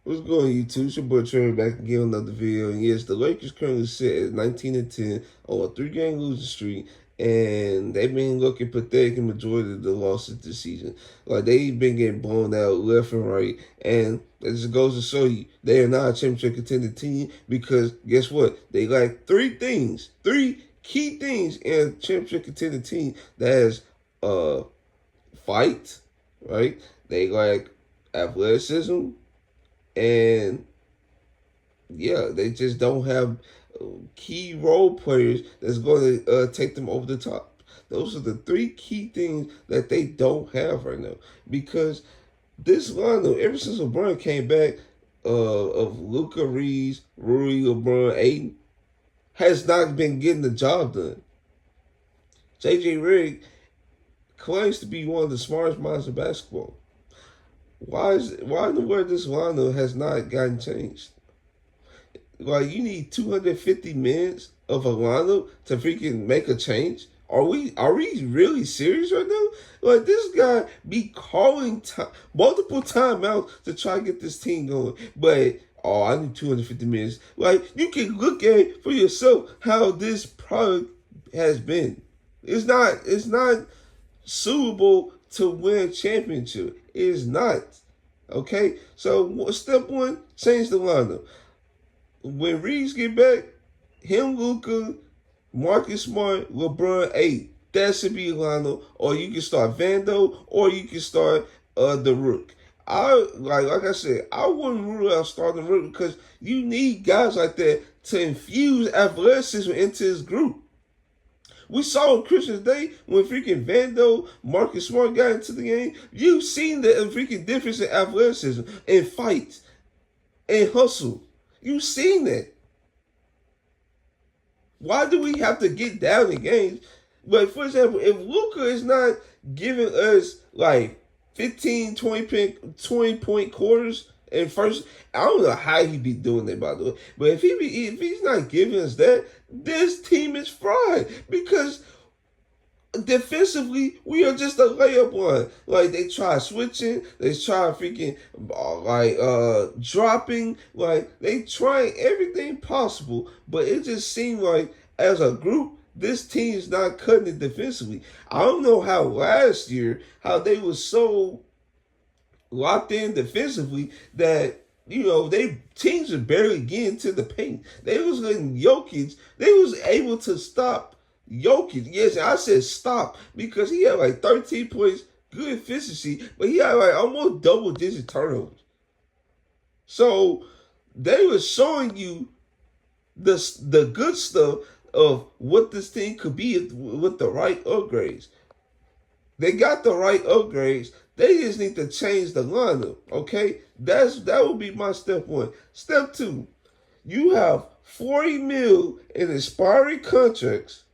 What's going on, YouTube? It's your boy Trevor back again with another video. And yes, the Lakers currently sit at 19-10 on a 3-game losing streak, and they've been looking pathetic in majority of the losses this season. Like, they've been getting blown out left and right, and it just goes to show you they are not a championship contending team because guess what? They lack three key things in a championship contending team. That is fight, right? They lack athleticism. And yeah, they just don't have key role players that's going to take them over the top. Those are the three key things that they don't have right now. Because this lineup, ever since LeBron came back, of Luka, Reaves, Rui, LeBron, Aiden, has not been getting the job done. JJ Redick claims to be one of the smartest minds of basketball. Why in the world this lineup has not gotten changed? Like, you need 250 minutes of a lineup to freaking make a change? Are we really serious right now? Like, this guy be calling multiple timeouts to try to get this team going. But I need 250 minutes. Like, you can look at it for yourself how this product has been. It's not suitable to win a championship. It is not. Okay? So, step one, change the lineup. When Reaves get back, him, Luka, Marcus Smart, LeBron, 8. That should be a lineup. Or you can start Vando, or you can start the Rook. Like I said, I wouldn't rule out starting the Rook because you need guys like that to infuse athleticism into this group. We saw on Christmas Day when freaking Vando, Marcus Smart got into the game. You've seen the freaking difference in athleticism and fight and hustle. You've seen that. Why do we have to get down in games? But for example, if Luka is not giving us like 15, 20 point quarters in first, I don't know how he be doing that, by the way. But if he's not giving us that, this team is fried because defensively we are just a layup line. Like, they try switching, they try freaking dropping, like they trying everything possible, but it just seemed like as a group this team is not cutting it defensively. I don't know how last year how they was so locked in defensively that, you know, they teams are barely getting to the paint. They was letting Jokic, they was able to stop Jokic. Yes, I said stop because he had like 13 points, good efficiency, but he had like almost double-digit turnovers. So they were showing you the good stuff of what this team could be with the right upgrades. They got the right upgrades. They just need to change the lineup, okay? That would be my step one. Step two, you have 40 mil in expiring contracts.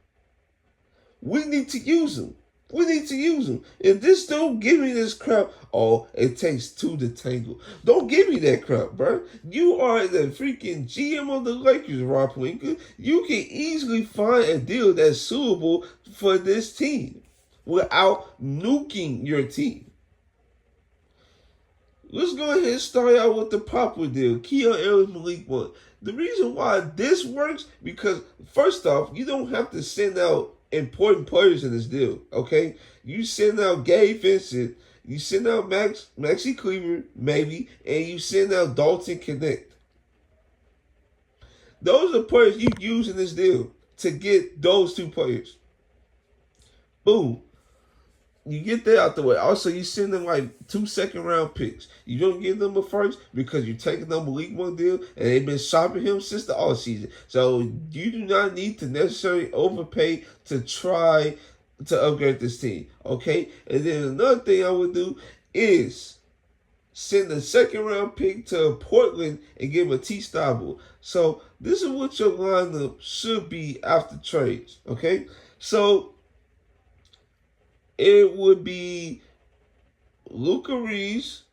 We need to use them. We need to use them. If this don't give me this crap, it takes two to tangle. Don't give me that crap, bro. You are the freaking GM of the Lakers, Rob Pelinka. You can easily find a deal that's suitable for this team without nuking your team. Let's go ahead and start out with the proper deal. Keon Ellis, Malik Monk. The reason why this works, because first off, you don't have to send out important players in this deal, okay? You send out Gabe Vincent, you send out Maxi Kleber, maybe, and you send out Dalton Connect. Those are players you use in this deal to get those two players. Boom. You get that out the way. Also, you send them like 2 second-round picks. You don't give them a first because you're taking them a League One deal, and they've been shopping him since the offseason. So you do not need to necessarily overpay to try to upgrade this team, okay? And then another thing I would do is send a second-round pick to Portland and give him a T-Stable. So this is what your lineup should be after trades, okay? So it would be Luka Reaves.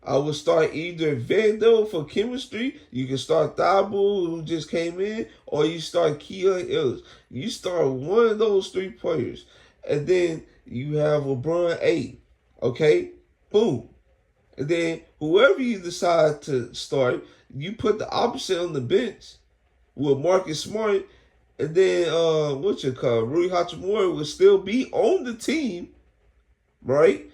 I would start either Vando for chemistry. You can start Thabo, who just came in, or you start Keon Ellis. You start one of those three players. And then you have LeBron 8. Okay? Boom. And then whoever you decide to start, you put the opposite on the bench with Marcus Smart, and then what you call Rui Hachimura will still be on the team, right?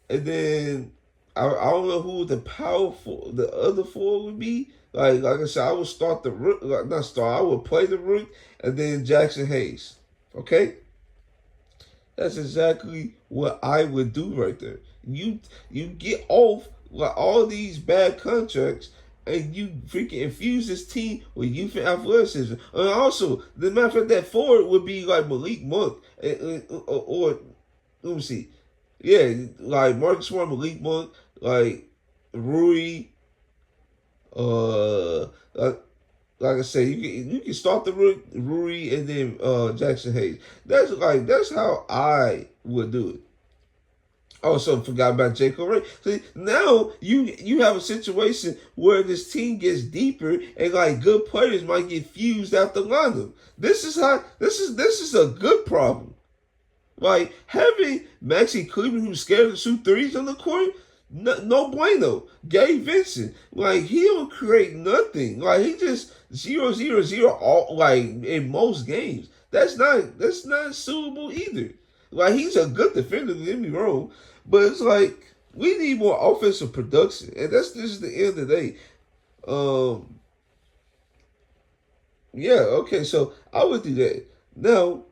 And then I don't know who the other four would be. Like I said, I would start the rook, like not start. I would play the rook, and then Jackson Hayes. Okay, that's exactly what I would do right there. You get off like all these bad contracts, and you freaking infuse this team with youth and athleticism. And also, the matter of fact, that forward would be like Malik Monk, or let me see, yeah, like Marcus Smart, Malik Monk, like Rui, like I said, you can start the Rui and then Jackson Hayes. That's how I would do it. Also forgot about Jacob Ray. See, now you have a situation where this team gets deeper and like good players might get fused out the lineup. This is a good problem. Like having Maxi Cleveland who's scared to shoot threes on the court, no bueno. Gabe Vincent, like he don't create nothing. Like he just 0-0-0 all like in most games. That's not suitable either. Like he's a good defender, don't get me wrong, but it's like we need more offensive production, and that's just the end of the day. Um, yeah, okay, so I would do that. Now,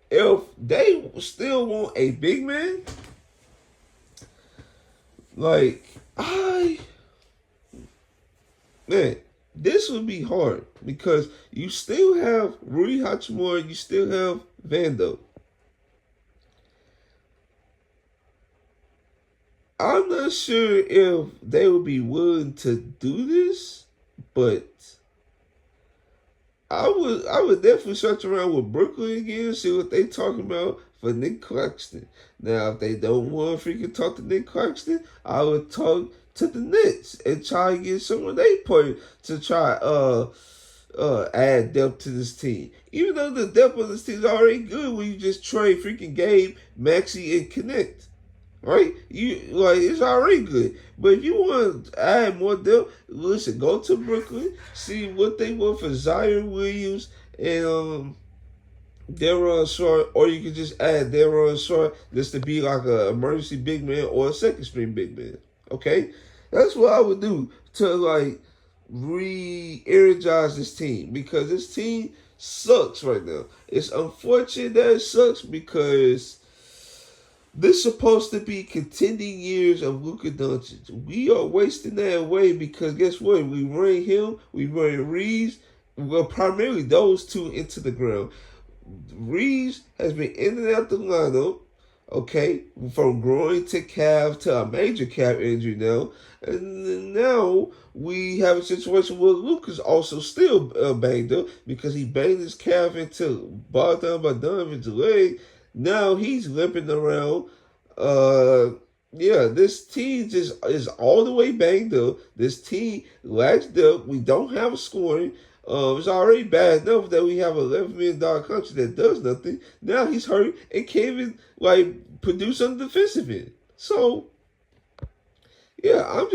if they still want a big man, like man, this would be hard because you still have Rui Hachimura, you still have Vando. I'm not sure if they would be willing to do this, but I would definitely search around with Brooklyn again, see what they talking about for Nick Claxton. Now, if they don't want to freaking talk to Nick Claxton, I would talk to the Nets and try to get someone they play to try add depth to this team. Even though the depth of this team is already good when you just trade freaking Gabe, Maxi, and Connect. Right? You like it's already good. But if you want to add more depth, listen, go to Brooklyn, see what they want for Zion Williams and Deron Short, or you can just add Deron Short just to be like an emergency big man or a second string big man. Okay? That's what I would do to like re-energize this team because this team sucks right now. It's unfortunate that it sucks because this is supposed to be contending years of Luka Doncic. We are wasting that away because guess what? We run him, we run Reaves, well, primarily those two into the ground. Reaves has been in and out the lineup, okay, from groin to calf to a major calf injury now. And now we have a situation where Luka's also still banged up because he banged his calf into Bogdanovic's leg. Now he's limping around. This team just is all the way banged up. This team lacks depth. We don't have a scoring. It's already bad enough that we have an $11 million country that does nothing. Now he's hurt and can't even like produce on the defensive end. So yeah, I'm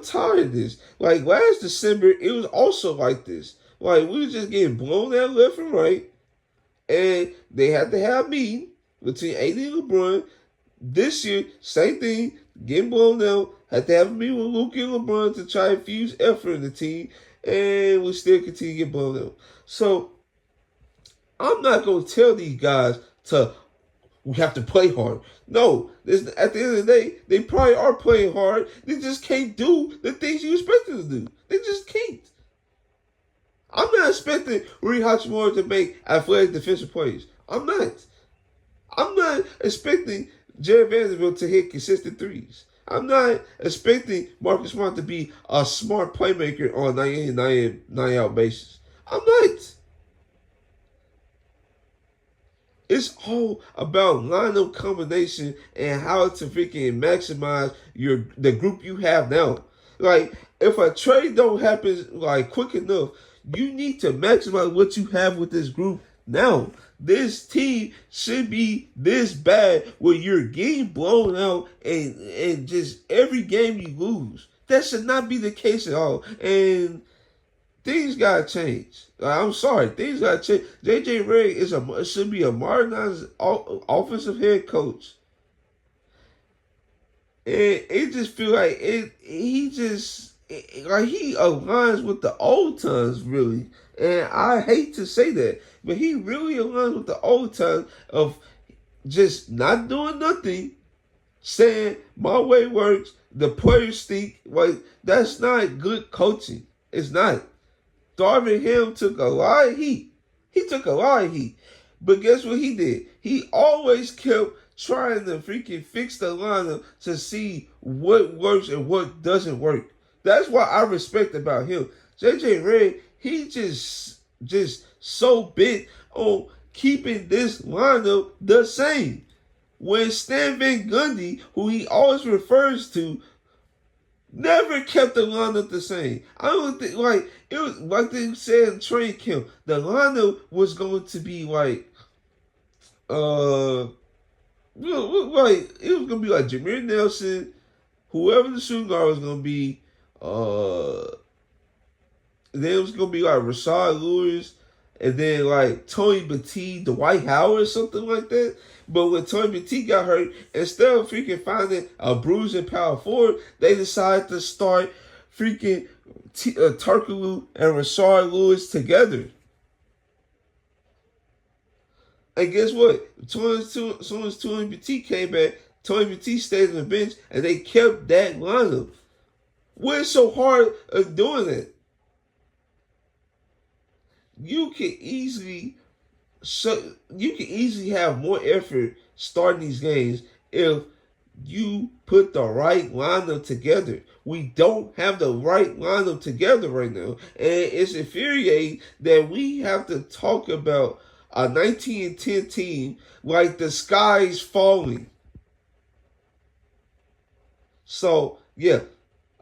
tired of this. Like last December, it was also like this. Like we were just getting blown out left and right. And they had to have a meeting between AD and LeBron. This year, same thing, getting blown out. Had to have a meeting with Luka and LeBron to try and fuse effort in the team. And we still continue to get blown out. So, I'm not going to tell these guys we have to play hard. No, at the end of the day, they probably are playing hard. They just can't do the things you expect them to do. They just can't. I'm not expecting Rui Hachimura to make athletic defensive plays. I'm not expecting Jared Vanderbilt to hit consistent threes. I'm not expecting Marcus Smart to be a smart playmaker on a 9 out basis. I'm not. It's all about lineup combination and how to freaking maximize the group you have now. Like, if a trade don't happen like quick enough, you need to maximize what you have with this group Now, this team should be this bad where you're getting blown out and just every game you lose. That should not be the case at all. And things gotta change. I'm sorry, things gotta change. JJ Redick should be a modernized offensive head coach. And it just feel like like he aligns with the old times really. And I hate to say that, but he really aligns with the old times of just not doing nothing, saying my way works, the players think. Like, that's not good coaching. It's not. Darvin Ham took a lot of heat. He took a lot of heat. But guess what he did? He always kept trying to freaking fix the lineup to see what works and what doesn't work. That's what I respect about him. JJ Redick, he just so bent on keeping this lineup the same. When Stan Van Gundy, who he always refers to, never kept the lineup the same. I don't think, like, it was like they said in training camp, the lineup was going to be like it was gonna be like Jameer Nelson, whoever the shooting guard was gonna be, then it was gonna be like Rashard Lewis, and then like Tony Batiste, Dwight Howard, something like that. But when Tony Batiste got hurt, instead of freaking finding a bruising power forward, they decided to start freaking Turkoglu and Rashard Lewis together. And guess what? As soon as Tony Batiste came back, Tony Batiste stayed on the bench, and they kept that lineup. What's so hard of doing that? You can easily have more effort starting these games if you put the right lineup together. We don't have the right lineup together right now, and it's infuriating that we have to talk about a 19-10 team like the sky's falling. So yeah,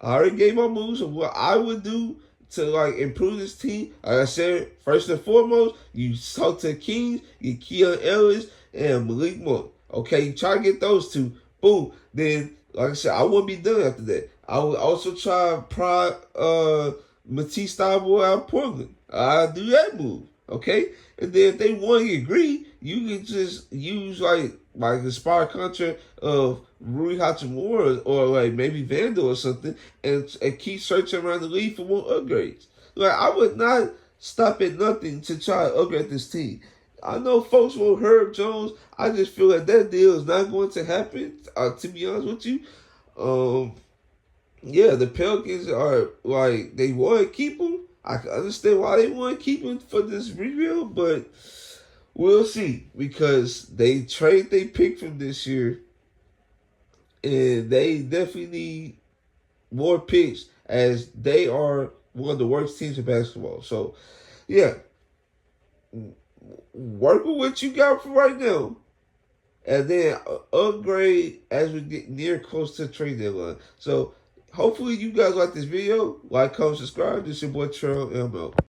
I already gave my moves of what I would do to like improve this team. Like I said, first and foremost, you talk to the Kings, you Keon Ellis and Malik Monk. Okay, you try to get those two. Boom. Then, like I said, I wouldn't be done after that. I would also try to pry Matisse Thybulle out of Portland. I'll do that move. Okay? And then if they want to agree, you can just use like the spire contract of Rui Hachimura or like maybe Vandal or something and keep searching around the league for more upgrades. Like, I would not stop at nothing to try to upgrade this team. I know folks want Herb Jones. I just feel like that deal is not going to happen, to be honest with you. Yeah, the Pelicans are like, they want to keep him. I can understand why they want to keep him for this rebuild, but we'll see, because they trade they pick from this year, and they definitely need more picks as they are one of the worst teams in basketball. So, yeah, work with what you got for right now, and then upgrade as we get near close to the trade deadline. So, hopefully you guys like this video. Like, comment, subscribe. This is your boy Trail ML.